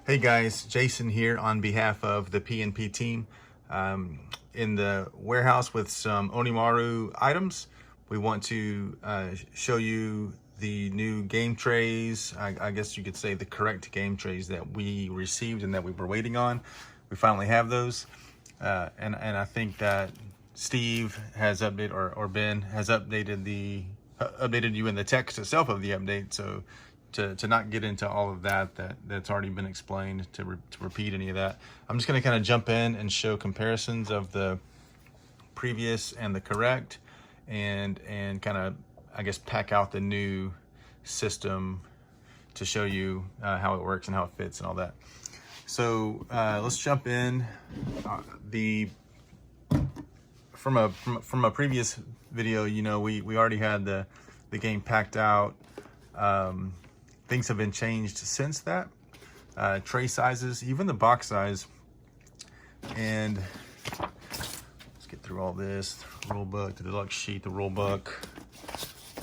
Hey guys, Jason here on behalf of the PNP team. In the warehouse with some Onimaru items, we want to show you the new Game Trayz. I guess you could say the correct Game Trayz that we received and that we were waiting on. We finally have those, and I think that Steve has updated, or Ben has updated you in the text itself of the update. So to not get into all of that's already been explained, to repeat any of that, I'm just going to kind of jump in and show comparisons of the previous and the correct, and kind of, I guess, pack out the new system to show you how it works and how it fits and all that. So let's jump in. From a previous video, you know, we already had the game packed out. Things have been changed since that. Tray sizes, even the box size. And let's get through all this. The rule book, the deluxe sheet, the rule book,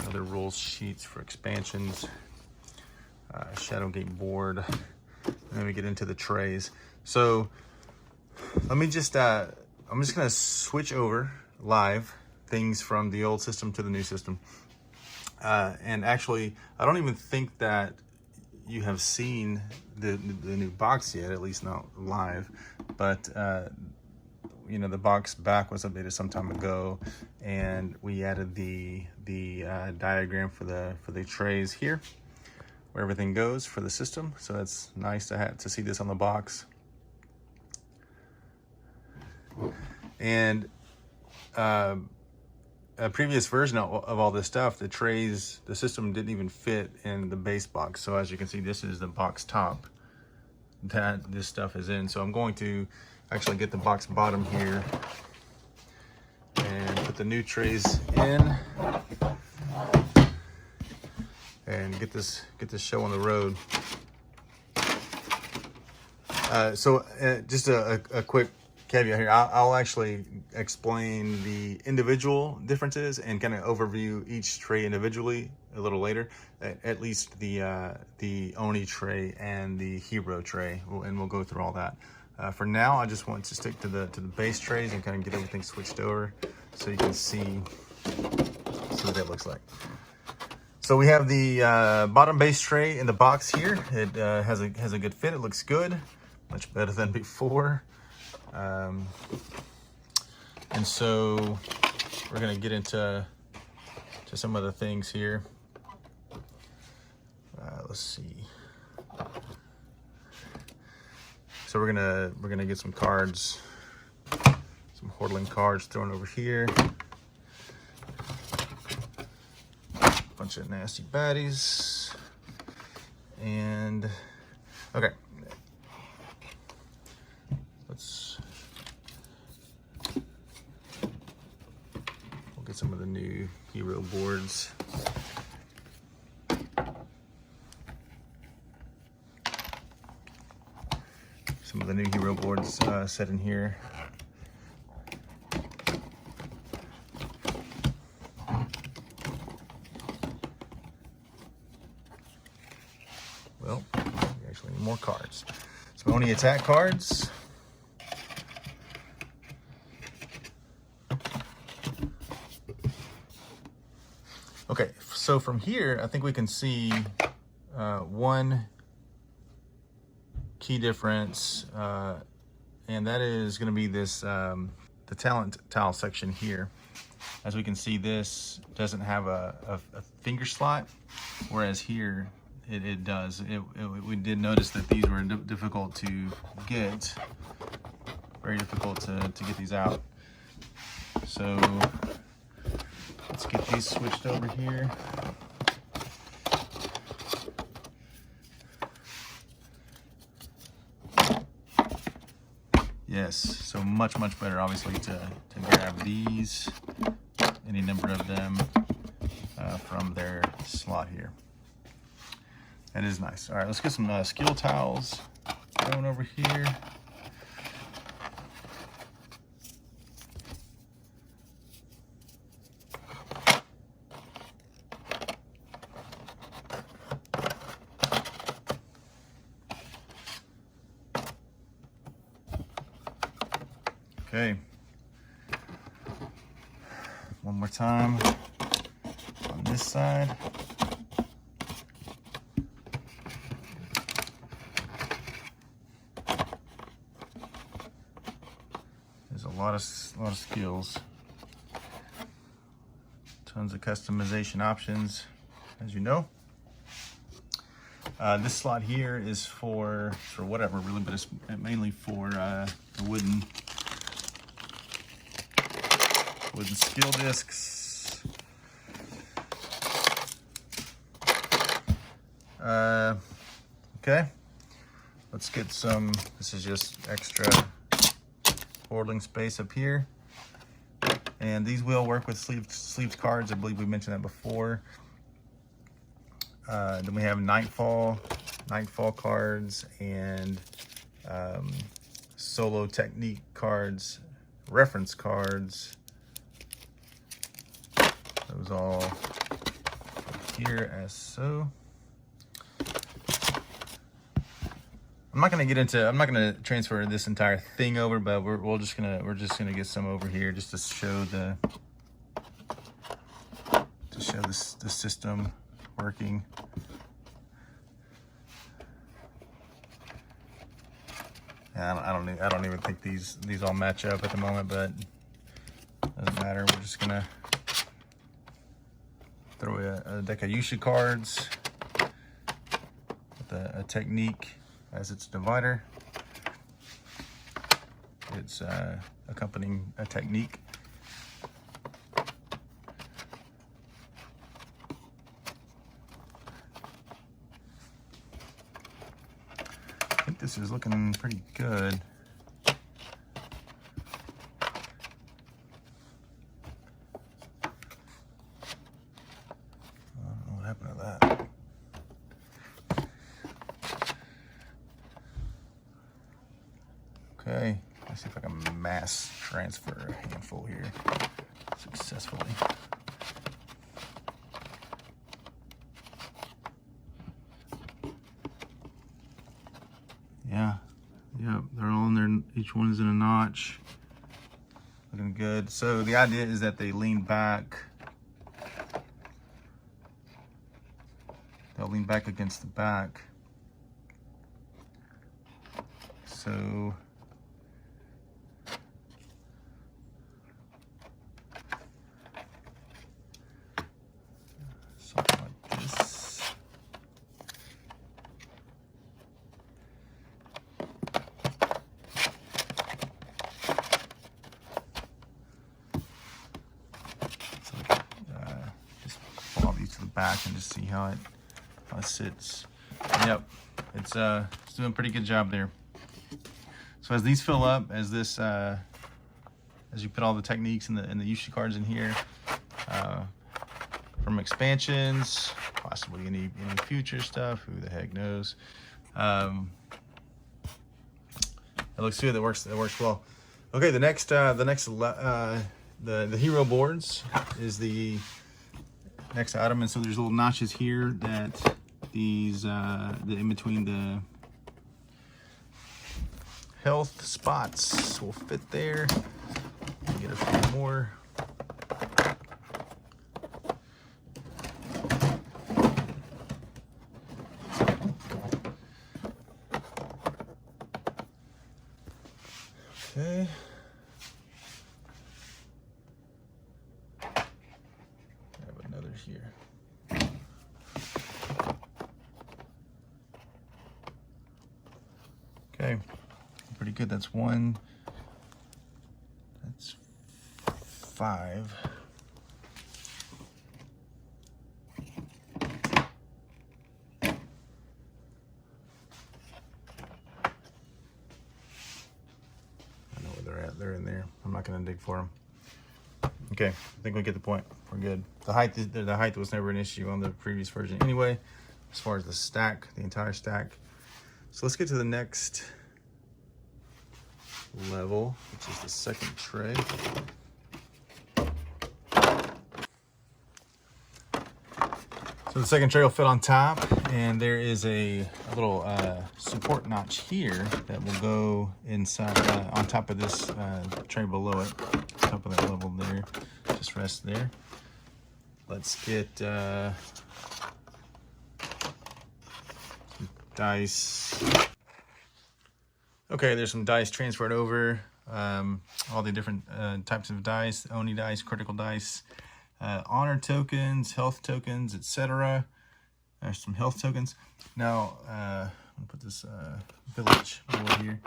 other rules sheets for expansions, Shadowgate board, and then we get into the trays. So let me just, I'm just gonna switch over live things from the old system to the new system. And actually, I don't even think that you have seen the new box yet, at least not live. But you know, the box back was updated some time ago, and we added the diagram for the trays here, where everything goes for the system. So that's nice to see this on the box. And a previous version of all this stuff, the trays, the system didn't even fit in the base box. So as you can see, this is the box top that this stuff is in. So I'm going to actually get the box bottom here and put the new trays in and get this show on the road. Just a quick caveat here. I'll actually explain the individual differences and kind of overview each tray individually a little later, at least the Oni tray and the Hero tray, and we'll go through all that. For now, I just want to stick to the base trays and kind of get everything switched over so you can see what that looks like. So we have the bottom base tray in the box here. It has a good fit. It looks good, much better than before. And so we're going to get into some of the things here. Let's see. So we're gonna get some cards, some Hordling cards thrown over here. Bunch of nasty baddies. And okay. We'll get some of the new Hero boards. Some of the new Hero boards set in here. Well, we actually need more cards. Some Oni attack cards. Okay, so from here, I think we can see one key difference, and that is going to be this the talent tile section here. As we can see, this doesn't have a finger slot, whereas here it does. We did notice that these were difficult to get, very difficult to get these out. So let's get these switched over here. Yes, so much better, obviously, to grab these, any number of them, from their slot here. That is nice. All right, let's get some skill tiles going over here. Okay. One more time on this side. There's a lot of skills. Tons of customization options, as you know. This slot here is for whatever, really, but it's mainly for the wooden skill discs. Okay, let's get some. This is just extra hoarding space up here. And these will work with sleeved cards. I believe we mentioned that before. Then we have Nightfall cards and solo technique cards, reference cards. Those all here as so. I'm not gonna transfer this entire thing over, but we're just gonna get some over here just to show the system working. Yeah, I don't even think these all match up at the moment, but doesn't matter. We're just gonna throw a deck of Yusha cards with a technique as its divider. It's accompanying a technique. I think this is looking pretty good. I don't know what happened to that. Okay, let's see if I can mass transfer a handful here successfully. Yeah, they're all in there. Each one is in a notch. Looking good. So the idea is that they lean back. They'll lean back against the back. So something like this. So just follow these to the back and just see how it sits. Yep, it's doing a pretty good job there. So as these fill up, as you put all the techniques and the Yusha cards in here, from expansions, possibly any future stuff, who the heck knows. It looks good. It works well. Okay, the hero boards is the next item, and so there's little notches here that these in between the health spots will fit there. Get a few more. Okay. I have another here. Okay, pretty good. That's one. That's 5. I know where they're at. They're in there. I'm not going to dig for them. Okay, I think we get the point. We're good. The height was never an issue on the previous version anyway, as far as the stack, the entire stack. So let's get to the next level, which is the second tray. So So the second tray will fit on top, and there is a little support notch here that will go inside on top of this tray below it, top of that level there. Just rest there. Let's get dice. Okay, there's some dice transferred over. All the different types of dice: Oni dice, critical dice, honor tokens, health tokens, etc. There's some health tokens. Now, I'm gonna put this village board here.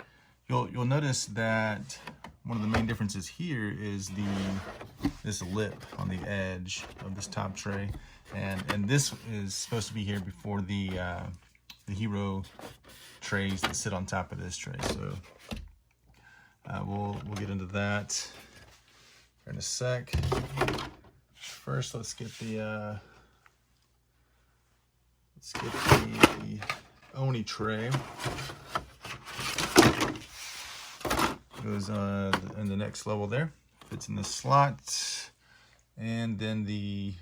You'll notice that one of the main differences here is this lip on the edge of this top tray, and this is supposed to be here before the hero trays that sit on top of this tray. So we'll get into that in a sec. First, let's get the Oni tray. Goes in the next level there. Fits in the slot, and then the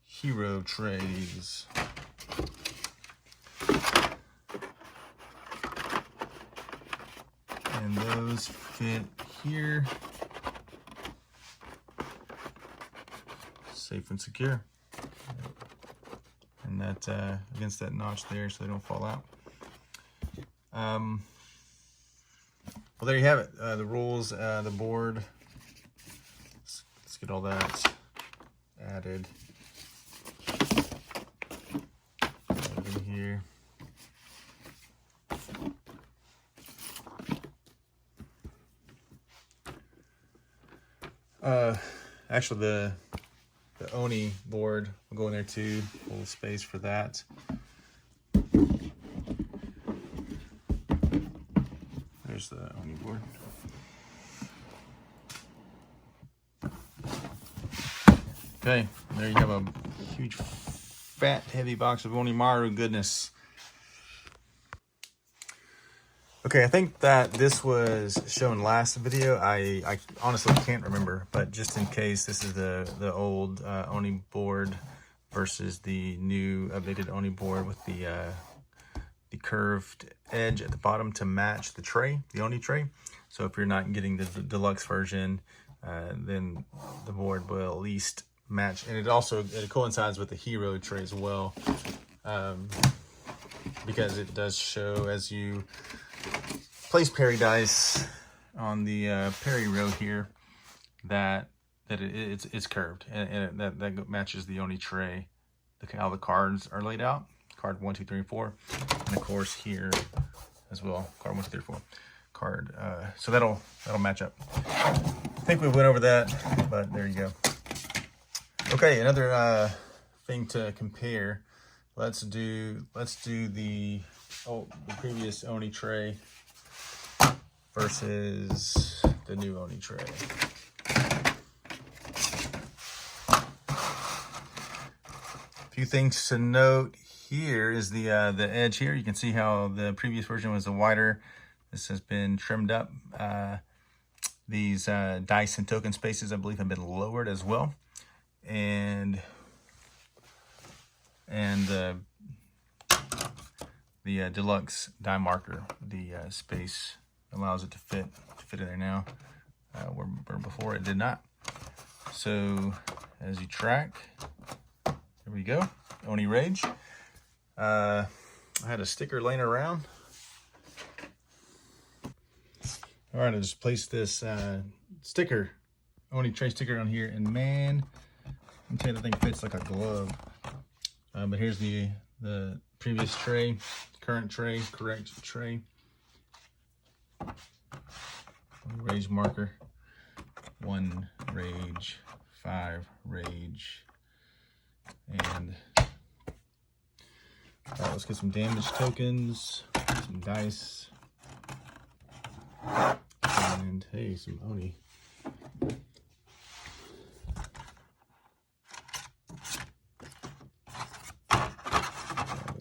hero trays. And those fit here, safe and secure. And that against that notch there, so they don't fall out. Well, there you have it. The rules, the board. Let's get all that added in here. Actually, the Oni board will go in there too. A little space for that. There's the Oni board. Okay, there you have a huge, fat, heavy box of Onimaru goodness. Okay, I think that this was shown last video. I honestly can't remember, but just in case, this is the old Oni board versus the new updated Oni board with the curved edge at the bottom to match the tray, the Oni tray. So if you're not getting the deluxe version, then the board will at least match. And it coincides with the hero tray as well, because it does show as you place parry dice on the parry row here that it's curved, and that matches the Oni tray, how the cards are laid out. Card 1, 2, 3, and 4, and of course here as well, card 1, 2, 3, 4 card. So that'll match up. I think we went over that, but there you go. Okay, another thing to compare. Let's do the previous Oni tray versus the new Oni tray. A few things to note here is the edge here. You can see how the previous version was a wider. This has been trimmed up. These dice and token spaces, I believe, have been lowered as well. And the deluxe die marker, the space allows it to fit in there now, where before it did not. So as you track, here we go, Oni Rage. I had a sticker laying around. All right, I just placed this sticker, Oni tray sticker on here, and man, I'm telling you, that thing fits like a glove. But here's the previous tray, current tray, correct tray. Rage marker, 1 rage, 5 rage, and let's get some damage tokens, some dice, and hey, some Oni.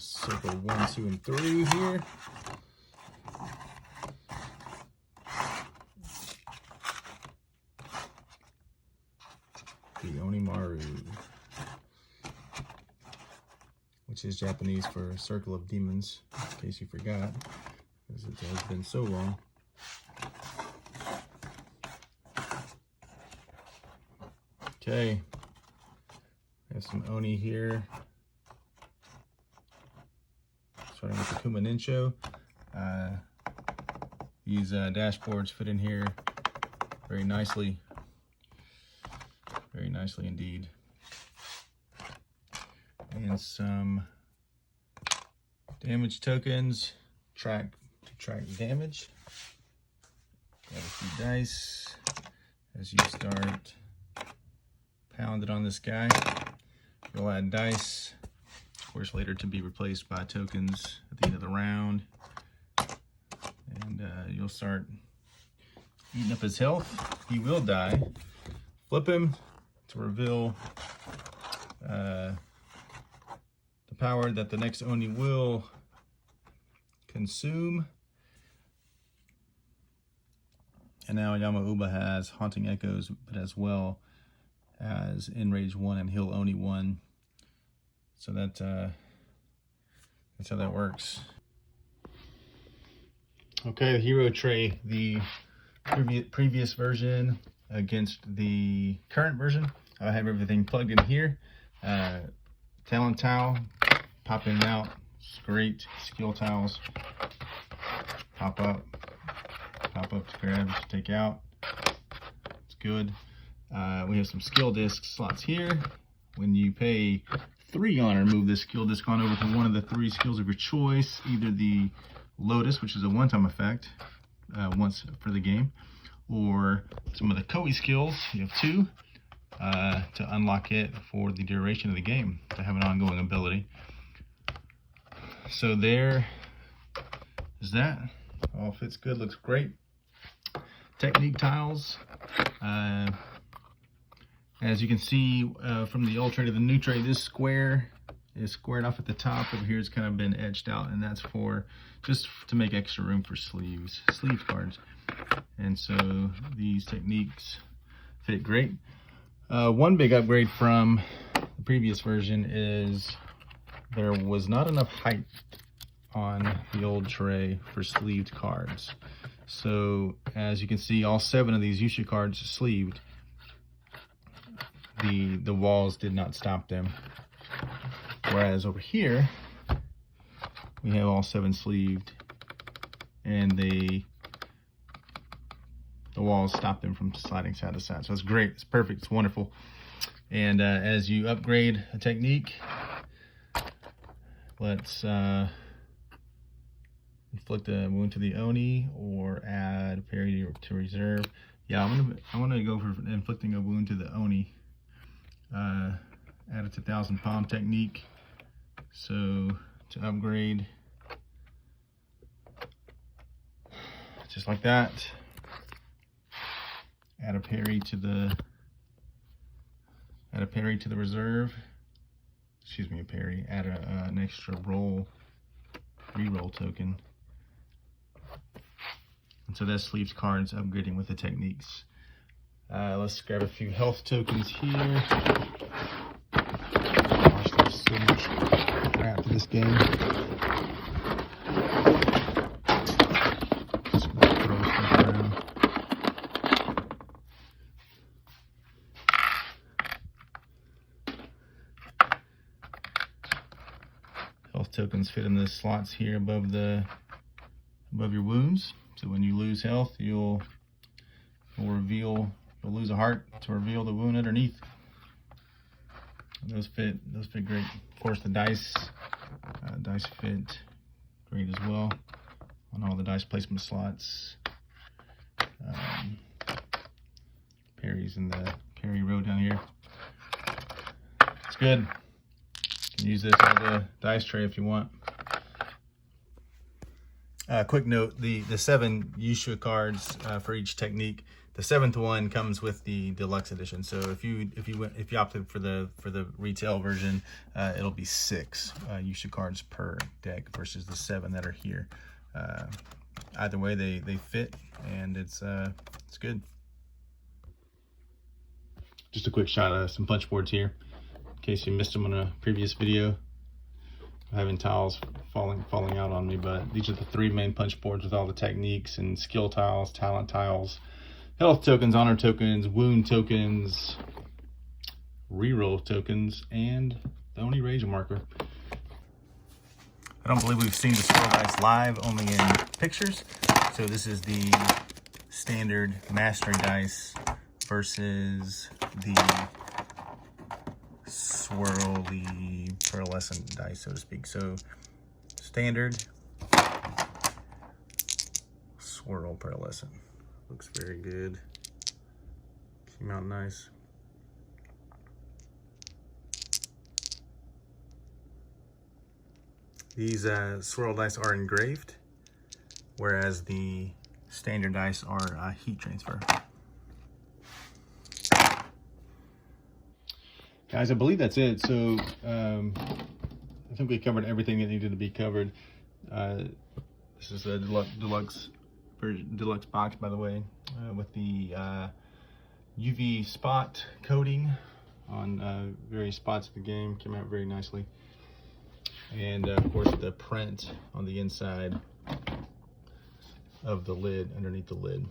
Circle 1, 2, and 3 here. The Onimaru. which is Japanese for Circle of Demons, in case you forgot, because it has been so long. Okay, we have some Oni here. Starting with the Kuma Nincho. These dashboards fit in here very nicely indeed. And some damage tokens, to track damage. Got a few dice as you start pounding on this guy. You'll add dice, of course, later to be replaced by tokens at the end of the round. And you'll start eating up his health. He will die. Flip him to reveal the power that the next Oni will consume. And now Yamauba has Haunting Echoes, but as well as Enrage 1 and Heal Oni 1. So that's how that works. Okay, the hero tray, the previous version against the current version. I have everything plugged in here. Talent towel, pop in and out. It's great. Skill tiles, pop up to grab, to take out. It's good. We have some skill disc slots here. When you pay 3 honor, move this skill disc on over to one of the 3 skills of your choice, either the Lotus, which is a one-time effect, once for the game, or some of the Koei skills. You have 2 to unlock it for the duration of the game, to have an ongoing ability. So there is that. All fits good, looks great. Technique tiles. As you can see from the old tray to the new tray, this square is squared off at the top. Over here it's kind of been edged out, and that's for just to make extra room for sleeve cards. And so these techniques fit great. One big upgrade from the previous version is there was not enough height on the old tray for sleeved cards. So as you can see, all 7 of these Yusha cards sleeved. The walls did not stop them. Whereas over here, we have all 7 sleeved, and the walls stop them from sliding side to side. So it's great, it's perfect, it's wonderful. And as you upgrade a technique, let's inflict a wound to the Oni or add parry to reserve. Yeah, I'm gonna go for inflicting a wound to the Oni. Add it to 1,000 palm technique. So to upgrade, just like that, add a parry to the reserve. Excuse me, a parry. Add an extra reroll token. And so that sleeves cards upgrading with the techniques. Let's grab a few health tokens here. Gosh, there's so much crap to this game. Just gonna throw stuff around. Health tokens fit in the slots here above your wounds. So when you lose health, you'll lose a heart to reveal the wound underneath. And those fit great. Of course, the dice fit great as well on all the dice placement slots. Parries in the parry row down here. It's good. You can use this on the dice tray if you want. Quick note: the 7 Yusha cards for each technique. The 7th one comes with the deluxe edition. So if you opted for the retail version, it'll be 6 Yusha cards per deck versus the 7 that are here. Either way, they fit, and it's good. Just a quick shot of some punch boards here, in case you missed them on a previous video. having tiles falling out on me, but these are the 3 main punch boards with all the techniques and skill tiles, talent tiles, health tokens, honor tokens, wound tokens, reroll tokens, and the Oni Rage marker. I don't believe we've seen the swirl dice live, only in pictures. So this is the standard mastery dice versus the swirly pearlescent dice, so to speak. So standard, swirl pearlescent. Looks very good. Came out nice. These swirl dice are engraved, whereas the standard dice are heat transfer. Guys, I believe that's it. So I think we covered everything that needed to be covered. This is a deluxe box, by the way, with the UV spot coating on various spots of the game. Came out very nicely. And of course the print on the inside of the lid, underneath the lid.